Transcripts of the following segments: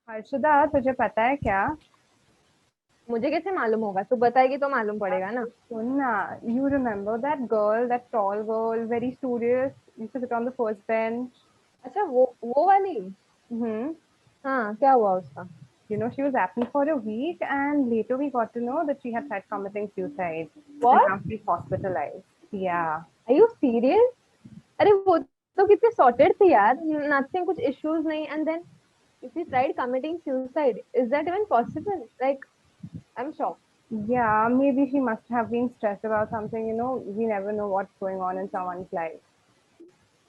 हर्षदा, तुझे पता है क्या? मुझे कैसे मालूम होगा? तू बताएगी तो मालूम पड़ेगा ना। सुन ना। You remember that girl, that tall girl, very studious, used to sit on the first bench? अच्छा, वो वाली। Hmm. हाँ, क्या हुआ उसका? She was absent for a week, and later we got to know that she had tried committing suicide, and What? now she's hospitalized. Yeah. Are you serious? अरे वो तो कितने सॉर्टेड थी यार, नथिंग, कुछ इश्यूज नहीं, and then if he tried committing suicide, is that even possible? Like, I'm shocked. Yeah, maybe she must have been stressed about something. We never know what's going on in someone's life.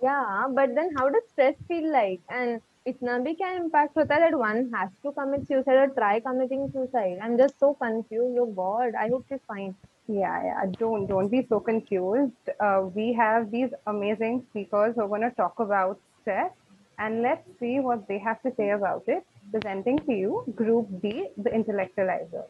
Yeah, but then how does stress feel like? And इतना भी क्या impact होता है that one has to commit suicide or try committing suicide? I'm just so confused. Oh God, I hope she's fine. Yeah, yeah. Don't be so confused. We have these amazing speakers who are going to talk about stress, and let's see what they have to say about it. Presenting to you Group D, the Intellectualizer.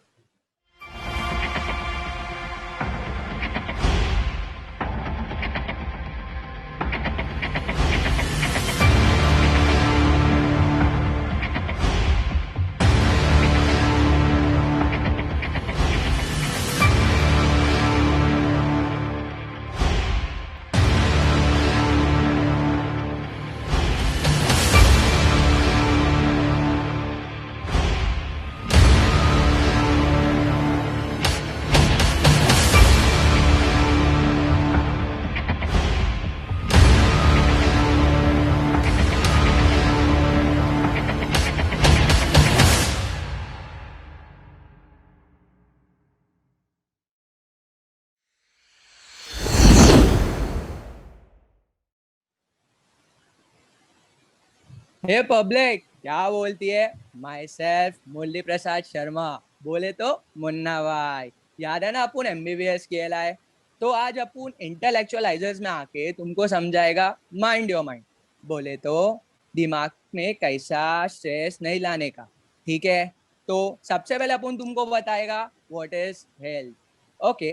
Hey public, क्या बोलती है? My self मुरली प्रसाद शर्मा, बोले तो मुन्ना भाई। याद है ना अपन MBBS किया है। तो आज अपन इंटेलेक्चुअलाइजर्स में आके तुमको समझाएगा माइंड योर माइंड, बोले तो दिमाग में कैसा स्ट्रेस नहीं लाने का। ठीक है, तो सबसे पहले अपन तुमको बताएगा what is health. Okay,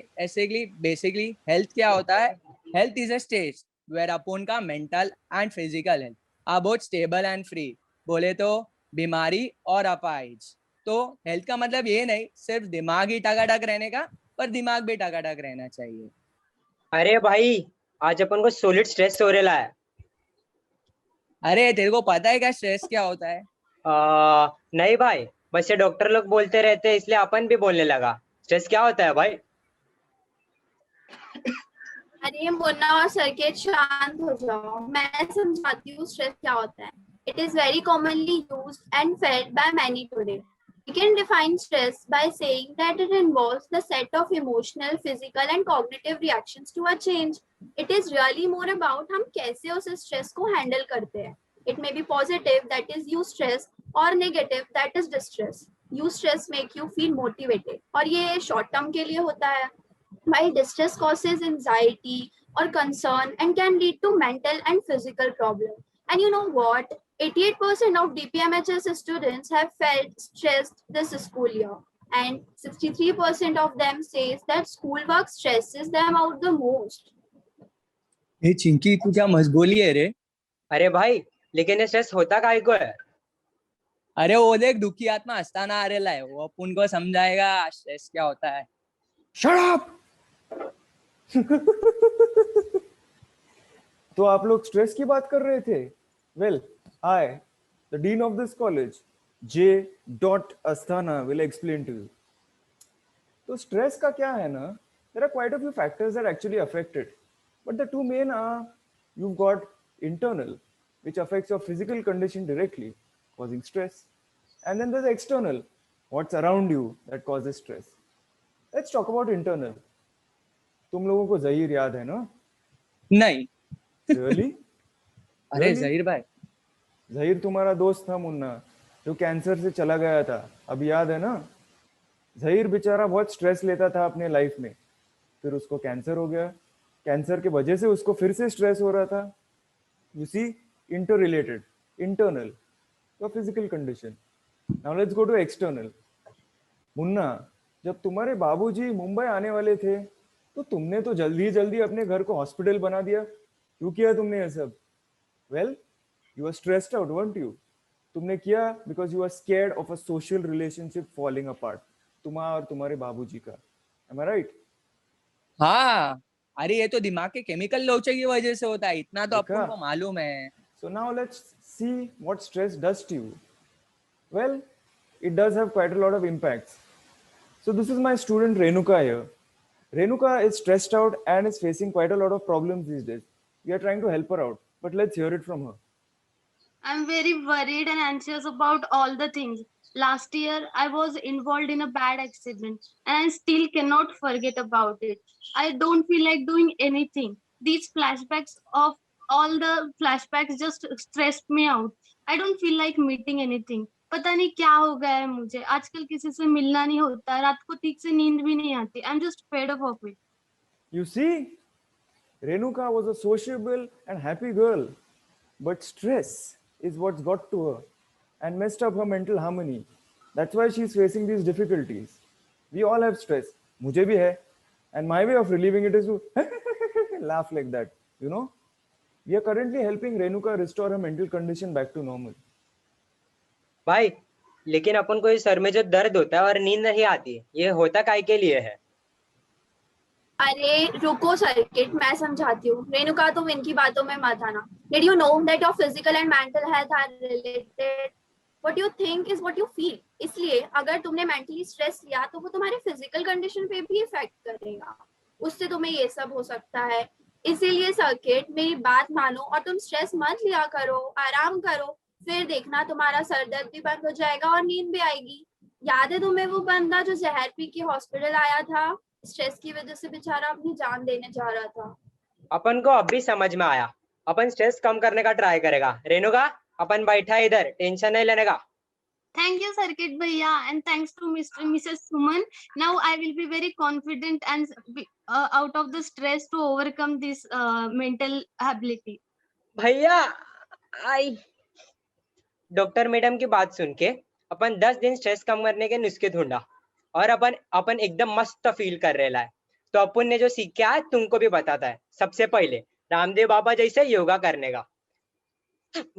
basically health क्या होता है? Health is a stage where अपन का mental and physical health are both stable and free, बोले तो बीमारी और अपाहिज। तो हेल्थ का मतलब ये नहीं सिर्फ दिमाग ही टकाटक रहने का, पर दिमाग भी टकाटक रहना चाहिए। अरे भाई, आज अपन को सॉलिड स्ट्रेस हो रहा है। अरे तेरे को पता है क्या स्ट्रेस क्या होता है? नहीं भाई, बस ये डॉक्टर लोग बोलते रहते हैं इसलिए अपन भी बोलने लगा। स्ट्रेस क्या होता है भाई? अरे मुन्ना और सर्किट, शांत हो जाओ, मैं समझाती हूँ स्ट्रेस क्या होता है। It is very commonly used and felt by many today. We can define stress by saying that it involves the set of emotional, physical and cognitive reactions to a change. It is really more about हम कैसे उस stress को handle करते हैं. It may be positive, that is you stress, or negative, that is distress. You stress make you feel motivated, और ये short term के लिए होता है, while distress causes anxiety or concern and can lead to mental and physical problems. And you know what? 88% of DPMHS students have felt stressed this school year, and 63% of them says that schoolwork stresses them out the most. ये चिंकी, तू क्या मजबूली है रे? अरे भाई, लेकिन ये stress होता काहे को है? अरे वो देख, दुखी आत्मा हस्ताना आ रहा है, वो अपन को समझाएगा स्ट्रेस क्या होता है। Shut up. तो आप लोग स्ट्रेस की बात कर रहे थे? Well, I, the dean of this college, J dot Asthana, will explain to you. तो स्ट्रेस का क्या है ना, there are quite a few factors that actually affect it, but the two main are, you've got internal, which affects your physical condition directly, causing stress, and then there's external, what's around you that causes stress. Let's talk about internal. तुम लोगों को जहीर याद है ना? नहीं। Really? अरे Really? Zaheer भाई, जहीर तुम्हारा दोस्त था मुन्ना, जो कैंसर से चला गया था, अब याद है ना? जहीर बेचारा बहुत स्ट्रेस लेता था अपने लाइफ में, फिर उसको कैंसर हो गया, कैंसर के वजह से उसको फिर से स्ट्रेस हो रहा था। You see, inter related, internal, your physical condition. Now let's go to external. Munna, जब तुम्हारे बाबूजी मुंबई आने वाले थे, तो तुमने तो जल्दी जल्दी अपने घर को हॉस्पिटल बना दिया। क्यों किया तुमने ये सब? Well, you are stressed out, weren't you? तुमने किया because you are scared of a social relationship falling apart. तुम्हारा और तुम्हारे बाबूजी का. Am I right? हाँ, अरे ये तो दिमाग के केमिकल लोचे की वजह से होता है, इतना तो देखा? अपन को मालूम है. So now let's see what stress does to you. Well, it does have quite a lot of impacts. So this is my student Renuka here. Renuka is stressed out and is facing quite a lot of problems these days. We are trying to help her out, but let's hear it from her. I'm very worried and anxious about all the things. Last year, I was involved in a bad accident and I still cannot forget about it. I don't feel like doing anything. These flashbacks of all the flashbacks just stressed me out. I don't feel like meeting anything. पता नहीं क्या हो गया है मुझे आजकल किसी से मिलना नहीं होता रात को ठीक से नींद भी नहीं आती I'm just fed up of it. You see, Renuka was a sociable and happy girl, but stress is what's got to her and messed up her mental harmony. That's why she's facing these difficulties. We all have stress. मुझे भी है. And my way of relieving it is to laugh like that. You know? We are currently helping Renuka restore her mental condition back to normal. भाई लेकिन अपन को इस sir में जो दर्द होता है और नींद नहीं आती, ये होता काय के लिए है? अरे रुको सर्किट, मैं समझाती हूँ. रेणुका, तुम इनकी बातों में मत आना. Did you know that your physical and mental health are related? What you think is what you feel. इसलिए अगर तुमने मेंटली स्ट्रेस लिया तो वो तुम्हारे फिजिकल कंडीशन पे भी इफेक्ट करेगा. उससे तुम्हें ये सब हो सकता है. इसीलिए सर्किट, मेरी बात मानो और तुम स्ट्रेस मत लिया करो, आराम करो. फिर देखना तुम्हारा सर दर्द भी बंद हो जाएगा और नींद भी आएगी. याद है तुम्हें वो बंदा जो जहर पी के हॉस्पिटल आया था? स्ट्रेस की वजह से बेचारा अपनी जान देने जा रहा था. अपन को अब भी समझ में आया. अपन स्ट्रेस कम करने का ट्राई करेगा. रेणुका, अपन बैठा है इधर, टेंशन नहीं लेने का. Thank you, Circuit Bhaiya, and thanks to Mr. Mrs. Suman. Now I will be very confident and out of the stress to overcome this mental ability. भैया आई. डॉक्टर मैडम की बात सुन के अपन 10 दिन स्ट्रेस कम करने के नुस्खे ढूंढा और अपन एकदम मस्त फील कर रहा है. तो अपन ने जो सीखा है तुमको भी बताता है. सबसे पहले रामदेव बाबा जैसे योगा करने का.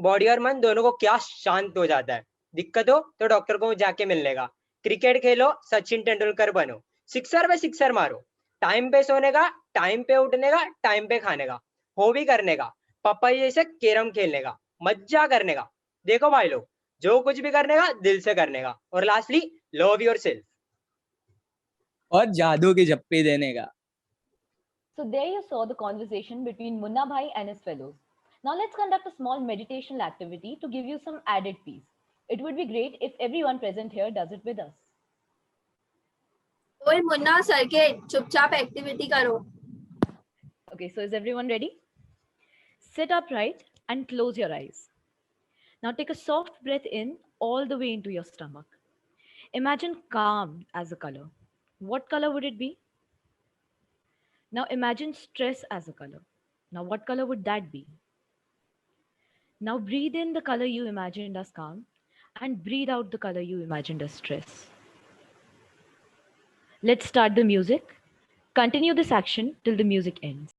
बॉडी और मन दोनों को क्या शांत हो जाता है. दिक्कत हो तो डॉक्टर को जाके मिलने का. क्रिकेट खेलो, सचिन तेंदुलकर बनो, सिक्सर पे सिक्सर मारो. टाइम पे सोने का, टाइम पे उठने का, टाइम पे खाने का, हॉबी करने का, पापा जैसे कैरम खेलने का, मज्जा करने का. देखो भाई लोग, जो कुछ भी करने का दिल से करने का. और लास्टली लव योरसेल्फ. और जादू की जप्पी देने का. So there you saw the conversation between Munna Bhai and his fellows. Now let's conduct a small meditational activity to give you some added peace. It would be great if everyone present here does it with us. ओए Munna, circuit, चुपचाप activity करो. Okay, so is everyone ready? Sit upright and close your eyes. Now take a soft breath in all the way into your stomach. Imagine calm as a color. What color would it be? Now imagine stress as a color. Now what color would that be? Now breathe in the color you imagined as calm and breathe out the color you imagined as stress. Let's start the music. Continue this action till the music ends.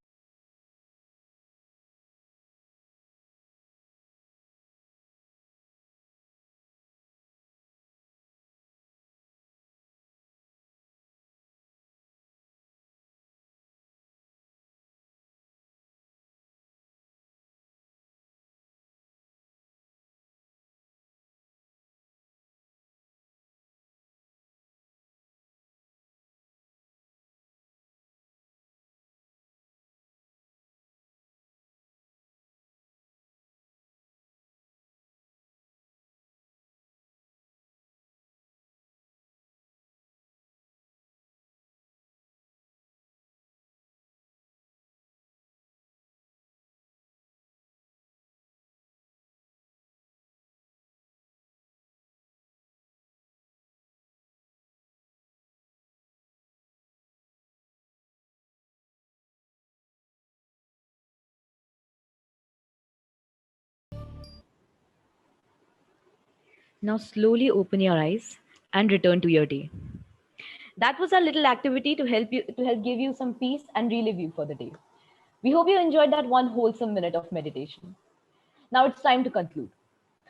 Now slowly open your eyes and return to your day. That was our little activity to help give you some peace and relieve you for the day. We hope you enjoyed that one wholesome minute of meditation. Now it's time to conclude.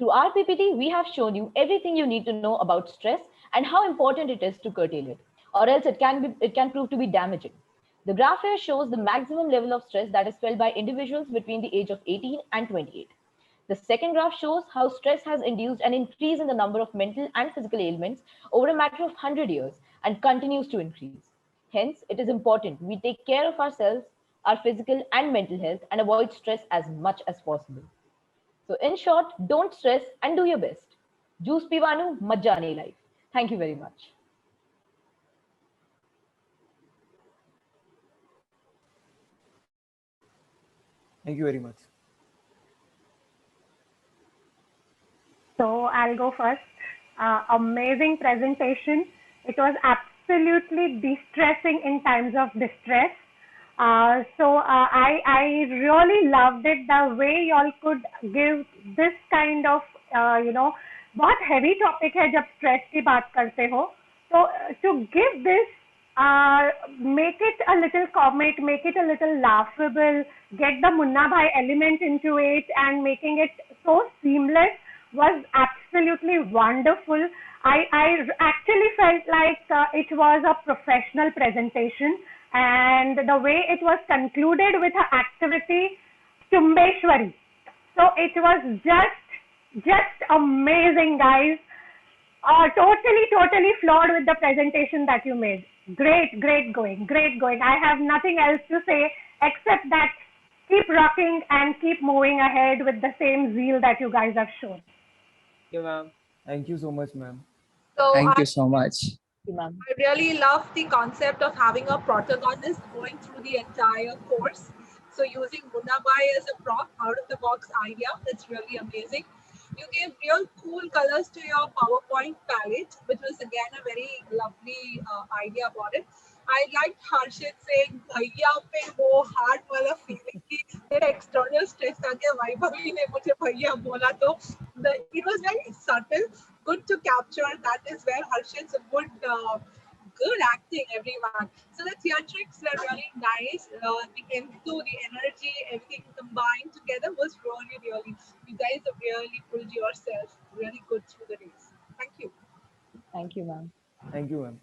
Through our PPT, we have shown you everything you need to know about stress and how important it is to curtail it, or else it can prove to be damaging. The graph here shows the maximum level of stress that is felt by individuals between the age of 18 and 28. The second graph shows how stress has induced an increase in the number of mental and physical ailments over a matter of 100 years and continues to increase. Hence, it is important we take care of ourselves, our physical and mental health, and avoid stress as much as possible. So in short, don't stress and do your best. Juice pivanu, majja nahi life. Thank you very much. Thank you very much. So I'll go first. Amazing presentation. It was absolutely de-stressing in times of distress. I really loved it, the way y'all could give this kind of बहुत heavy topic है जब stress की बात करते हो. So to give this, make it a little comic, make it a little laughable, get the Munna Bhai element into it, and making it so seamless was absolutely wonderful. I actually felt like it was a professional presentation, and the way it was concluded with an activity, Chumbeshwari. So it was just amazing, guys. Totally floored with the presentation that you made. Great going. I have nothing else to say except that keep rocking and keep moving ahead with the same zeal that you guys have shown. Thank you, ma'am. Thank you so much, ma'am. So Thank you so much. I really love the concept of having a protagonist going through the entire course. So using Munna Bhai as a prop, out of the box idea, that's really amazing. You gave real cool colors to your PowerPoint palette, which was again a very lovely idea about it. I liked Harshit saying, "Bhaiya pe wo heart wala feeling ki मेरा external stress था कि Vaibhavi ने मुझे भैया बोला तो it was very subtle, good to capture. That is where Harshit's good acting, everyone. So the theatrics were really nice. The enthu, the energy, everything combined together was really, you guys have really pulled yourself really good through the days. Thank you. Thank you, ma'am. Thank you, ma'am.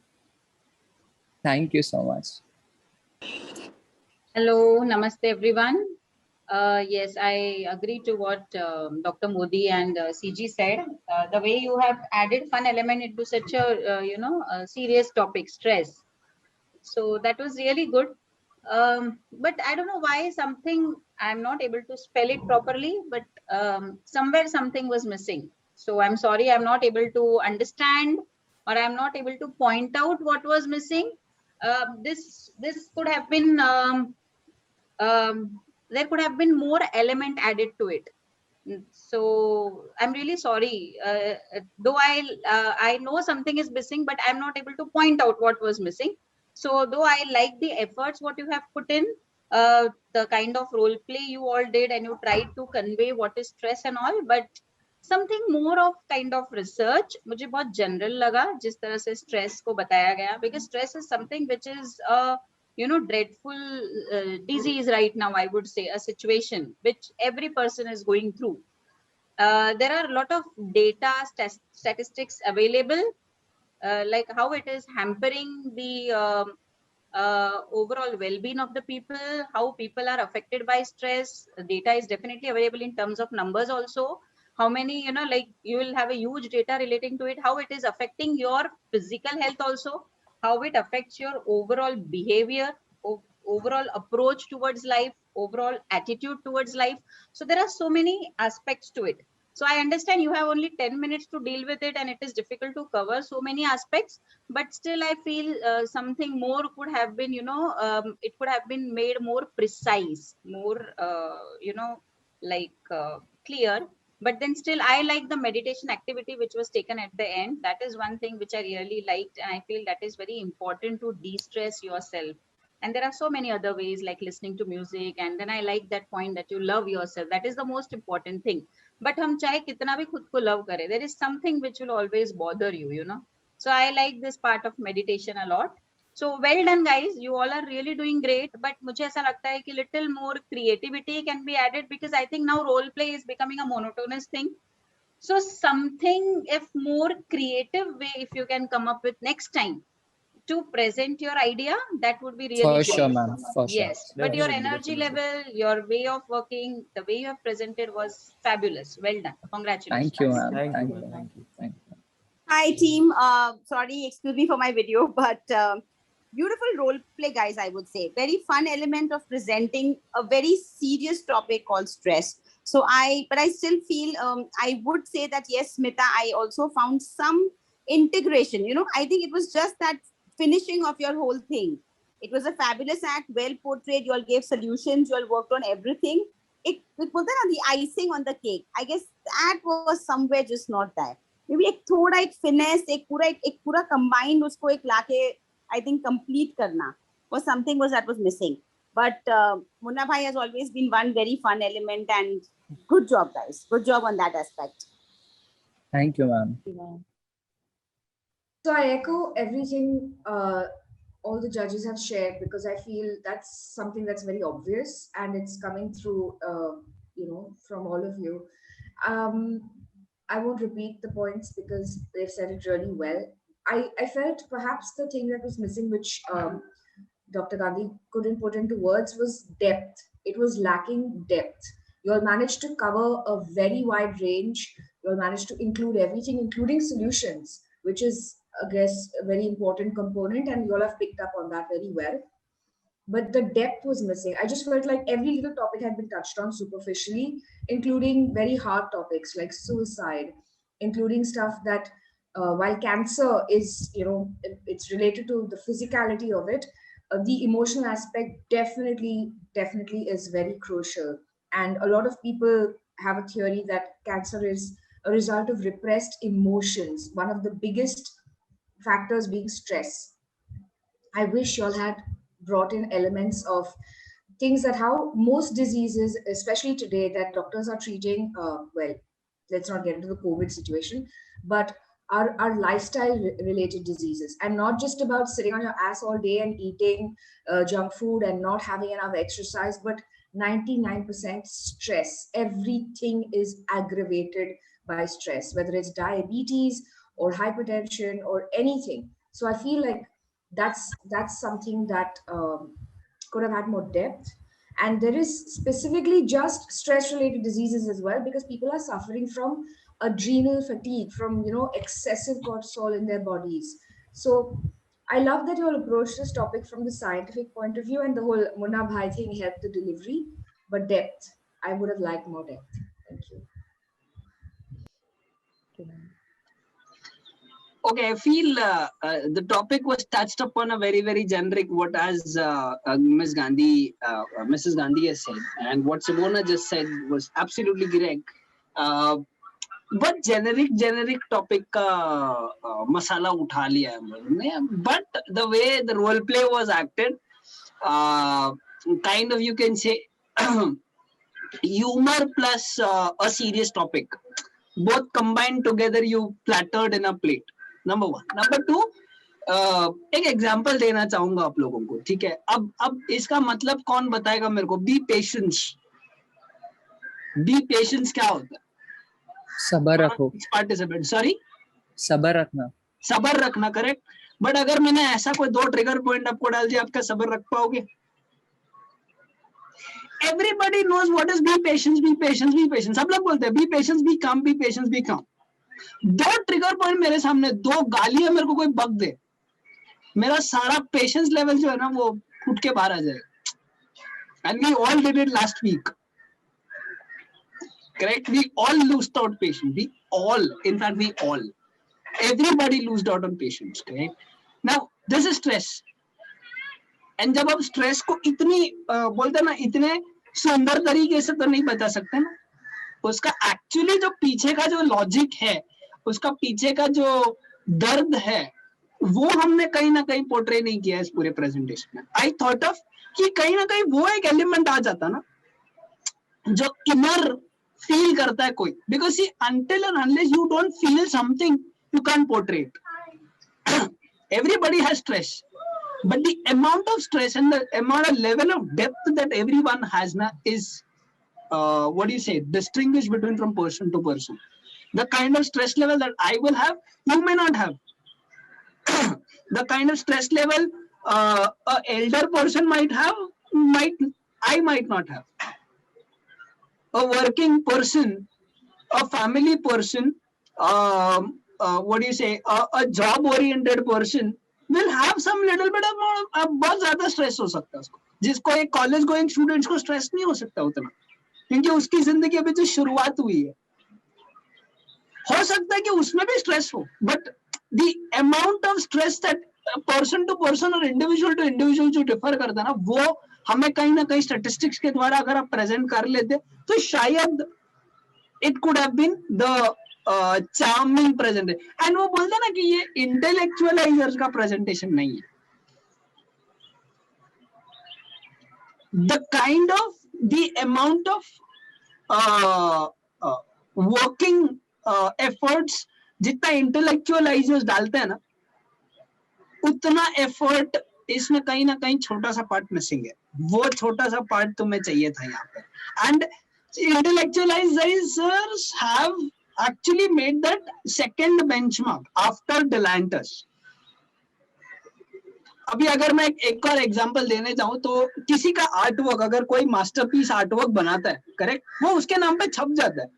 Thank you so much. Hello, namaste everyone. Yes, I agree to what Dr. Modi and CG said. The way you have added fun element into such a a serious topic, stress. So that was really good. But I don't know why something I'm not able to spell it properly, but somewhere something was missing. So I'm sorry, I'm not able to understand, or I'm not able to point out what was missing. This could have been there could have been more element added to it. So I'm really sorry. Though I know something is missing, but I'm not able to point out what was missing. So though I like the efforts what you have put in, the kind of role play you all did, and you tried to convey what is stress and all, but something more of kind of research मुझे बहुत general लगा जिस तरह से stress को बताया गया, because stress is something which is dreadful disease right now. I would say a situation which every person is going through. There are a lot of data statistics available, like how it is hampering the overall well-being of the people, how people are affected by stress. Data is definitely available in terms of numbers also. How many, like you will have a huge data relating to it, how it is affecting your physical health also, how it affects your overall behavior, overall approach towards life, overall attitude towards life. So there are so many aspects to it. So I understand you have only 10 minutes to deal with it, and it is difficult to cover so many aspects, but still I feel something more could have been, it could have been made more precise, more, clear. But then still I like the meditation activity which was taken at the end. That is one thing which I really liked, and I feel that is very important to de-stress yourself. And there are so many other ways, like listening to music. And then I like that point that you love yourself. That is the most important thing. But हम चाहे कितना भी खुद को love करें, there is something which will always bother you, So I like this part of meditation a lot. So well done, guys. You all are really doing great. But मुझे ऐसा लगता है कि little more creativity can be added, because I think now role play is becoming a monotonous thing. So something, if more creative way, if you can come up with next time to present your idea, that would be really For sure, great. ma'am. For sure. Yes, but your Definitely, energy definitely. level, your way of working, the way you have presented was fabulous. Well done. Congratulations. Thank you, ma'am. Thank you, Thank ma'am. you. Thank you. Thank you. Hi team. Sorry, excuse me for my video, but beautiful role play, guys. I would say very fun element of presenting a very serious topic called stress. But I still feel I would say that yes, Smita, I also found some integration. I think it was just that finishing of your whole thing. It was a fabulous act, well portrayed. You all gave solutions. You all worked on everything. It बोलते हैं ना, the icing on the cake. I guess that was somewhere just not there. Maybe एक थोड़ा एक finesse, एक पूरा combined उसको एक लाके I think complete करना was something that was missing. But Munna Bhai has always been one very fun element, and good job, guys. Good job on that aspect. Thank you, ma'am. So I echo everything all the judges have shared, because I feel that's something that's very obvious and it's coming through, from all of you. I won't repeat the points because they've said it really well. I felt perhaps the thing that was missing, which Dr. Gandhi couldn't put into words, was depth. It was lacking depth. You all managed to cover a very wide range. You all managed to include everything, including solutions, which is, I guess, a very important component, and you all have picked up on that very well. But the depth was missing. I just felt like every little topic had been touched on superficially, including very hard topics like suicide, including stuff that while cancer is, it's related to the physicality of it, the emotional aspect definitely is very crucial. And a lot of people have a theory that cancer is a result of repressed emotions, one of the biggest factors being stress. I wish you all had brought in elements of things that how most diseases, especially today, that doctors are treating, well, let's not get into the COVID situation, but our lifestyle related diseases, and not just about sitting on your ass all day and eating junk food and not having enough exercise, but 99% stress. Everything is aggravated by stress, whether it's diabetes or hypertension or anything. So I feel like that's something that could have had more depth. And there is specifically just stress related diseases as well, because people are suffering from adrenal fatigue, from excessive cortisol in their bodies. So I love that you all approach this topic from the scientific point of view, and the whole Munna Bhai thing helped the delivery, but depth, I would have liked more depth. Thank you. Okay, I feel the topic was touched upon a very, very generic, what as Mrs. Gandhi has said, and what Simona just said was absolutely correct. But generic topic का masala उठा लिया है हम लोगों ने. But the way the role play was acted, kind of, you can say, humor plus a serious topic, both combined together, you plattered in a plate. Number one. Number two, एक example देना चाहूंगा आप लोगों को, ठीक है. अब इसका मतलब कौन बताएगा मेरे को? बी पेशेंस क्या होता है? सबर रखो. पार्टिसिपेंट, सॉरी, सबर रखना, करेक्ट. बट अगर मैंने ऐसा कोई 2 ट्रिगर पॉइंट आपको डाल दिया, आपका सबर रख पाओगे? Everybody knows what is be patient. सब लोग बोलते हैं be patient, be calm, be patient, be calm. 2 trigger point मेरे सामने, 2 गालियां मेरे को कोई बक दे, मेरा सारा पेशेंस लेवल जो है ना वो फूट के बाहर आ जाएगा. And we all did it last week. Correct? We all lost out patience. We all. Everybody lost out on patience. Correct? Now, this is stress. And जब आप स्ट्रेस को इतनी बोलते ना, इतने सुंदर तरीके से तो नहीं बता सकते ना, उसका एक्चुअली जो पीछे का जो लॉजिक है, उसका पीछे का जो दर्द है, वो हमने कहीं ना कहीं पोर्ट्रे नहीं किया इस पूरे प्रेजेंटेशन में. आई थॉट ऑफ कि कहीं ना कहीं वो एक एलिमेंट आ जाता ना, जो इनर फील करता है कोई, because see until and unless you don't feel something, you can't portray it. Everybody has stress, but the amount of stress and the amount of level of depth that everyone has now is what do you say, distinguished between from person to person. The kind of stress level that I will have, you may not have. The kind of stress level a elder person might have, I might not have. A working person, a family person, what do you say, a job oriented person will have some little bit of बहुत ज्यादा stress हो सकता है उसको, जिसको एक college going students को stress नहीं हो सकता उतना, क्योंकि उसकी जिंदगी अभी जो शुरुआत हुई है. हो सकता है कि उसमें भी stress हो, but the amount of stress that person to person और individual to individual जो differ करता है ना, वो हमें कहीं ना कहीं statistics के द्वारा अगर आप present कर लेते तो शायद it could have been the charming presentation. And वो बोलते हैं ना कि ये intellectualizers का presentation नहीं है. The kind of, the amount of working efforts जितना intellectualizers डालते हैं ना, उतना effort इसमें कहीं ना कहीं छोटा सा part missing है. वो छोटा सा part तुम्हें चाहिए था यहाँ पे. And intellectualizers have actually made that second benchmark after Delantis. अभी अगर मैं एक और एग्जांपल देने जाऊं तो किसी का आर्टवर्क, अगर कोई मास्टरपीस आर्टवर्क बनाता है, करेक्ट, वो उसके नाम पे छप जाता है,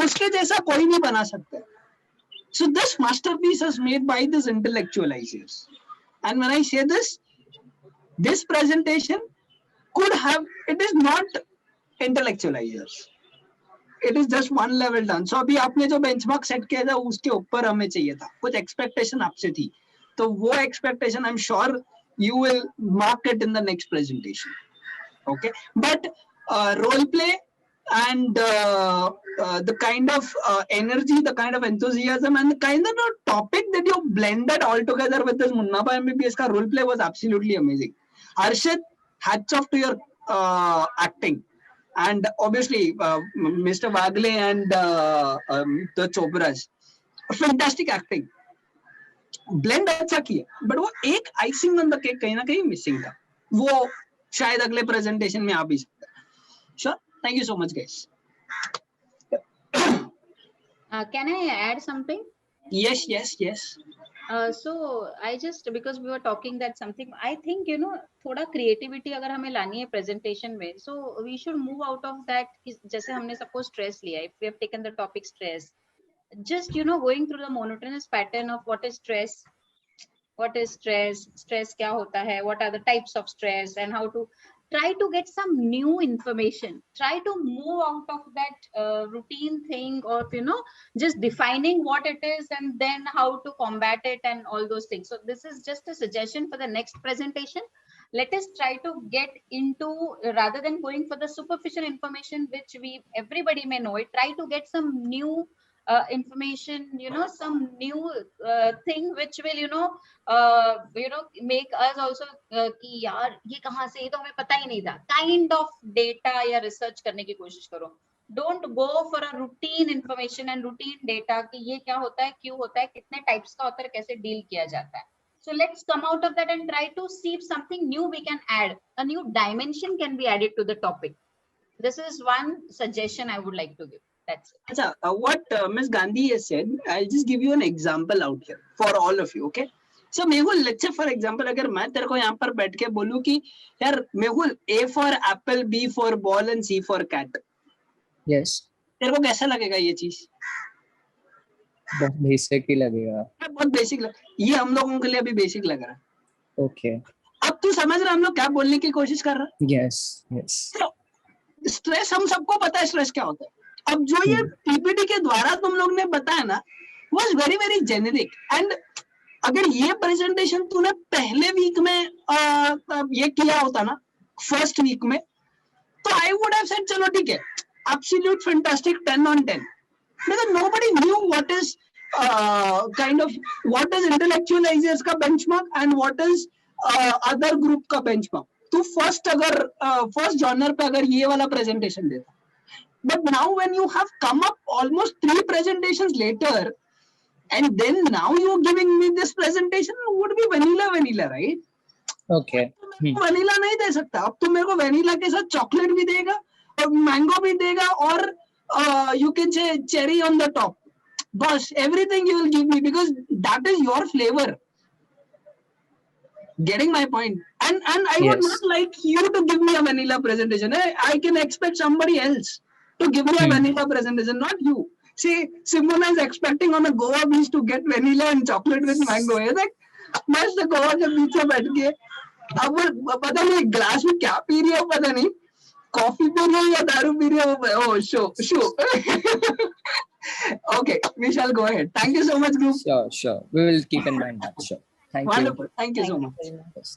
उसके जैसा कोई नहीं बना सकता. So this masterpiece is made by these intellectualizers. And when I say this presentation could have, it is not intellectualizers. It is just one level done. So अभी आपने जो benchmark set किया था उसके ऊपर हमें चाहिए था, कुछ expectation आपसे थी, तो वो expectation I'm sure you will mark it in the next presentation. Okay, but role play and the kind of energy, the kind of enthusiasm and the kind of topic that you blended all together with this Munna Bhai MBBS ka role play was absolutely amazing. Arshad, hats off to your acting. And obviously, Mr. Wagle and the Chopras, fantastic acting. Blend अच्छा किया, but वो एक icing on the cake कहीं ना कहीं missing था. वो शायद अगले presentation में आ भी सकता है. Sure, thank you so much, guys. Can I add something? Yes. So I just, because we were talking that something, I think, you know, थोड़ा creativity अगर हमें लानी है presentation में, so we should move out of that. जैसे हमने suppose stress लिया, if we have taken the topic stress, just, you know, going through the monotonous pattern of what is stress, stress क्या होता है, what are the types of stress, and how to try to get some new information, try to move out of that routine thing of, you know, just defining what it is and then how to combat it and all those things. So this is just a suggestion for the next presentation. Let us try to get into, rather than going for the superficial information which everybody may know it, try to get some new information, you know, some new thing which will, you know, make us also कि यार ये कहाँ से, ये तो हमें पता ही नहीं था, kind of data या research करने की कोशिश करो. Don't go for a routine information and routine data कि ये क्या होता है, क्यों होता है, कितने types का होता है, कैसे deal किया जाता है. So let's come out of that and try to see if something new we can add, a new dimension can be added to the topic. This is one suggestion I would like to give. That's it. Achha, what Ms. Gandhi has said, I'll just give you an example out here for all of you, okay? So Mehul, let's say for example, अगर मैं तेरे को यहाँ पर बैठ के बोलूँ कि यार Mehul, A for apple, B for ball and C for cat. Yes. तेरे को कैसा लगेगा ये चीज? बहुत बेसिक ही लगेगा. बहुत बेसिक लग, ये हम लोगों के लिए अभी बेसिक लग रहा है. Okay. अब तू समझ रहा है हम लोग क्या बोलने की कोशिश कर रहा है? Yes. तो स्ट्रेस हम सबको पता है स्ट्रेस क्या होता है. अब जो ये पीपीटी के द्वारा तुम लोग ने बताया ना, was very very generic. And अगर ये प्रेजेंटेशन तूने पहले वीक में ये किया होता ना, फर्स्ट वीक में, तो I would have said चलो ठीक है, absolute fantastic 10 on 10. Because nobody knew what is what is intellectualizers का benchmark and what is other group का benchmark. तू first genre पे अगर ये वाला presentation देता. But now when you have come up almost 3 presentations later, and then now you're giving me this presentation, would be vanilla, right? Okay. Vanilla नहीं दे सकता. अब तुम मेरे को vanilla के साथ chocolate भी देगा और mango भी देगा और you can say cherry on the top. boss, everything you will give me because that is your flavor. Getting my point? And I would Yes. not like you to give me a vanilla presentation. I can expect somebody else to give me a vanilla presentation, not you. See, Simona is expecting on a Goa beach to get vanilla and chocolate with mango. है like मस्त गोवा के बीच में बैठ के अब वो पता नहीं ग्लास में क्या पी रही हो, पता नहीं कॉफी पी रही हो या दारू पी रही हो. Oh, show. Okay, we shall go ahead. Thank you so much, group. Sure. We will keep in mind that. Sure. Thank you. Wonderful. Thank you so much. Very much.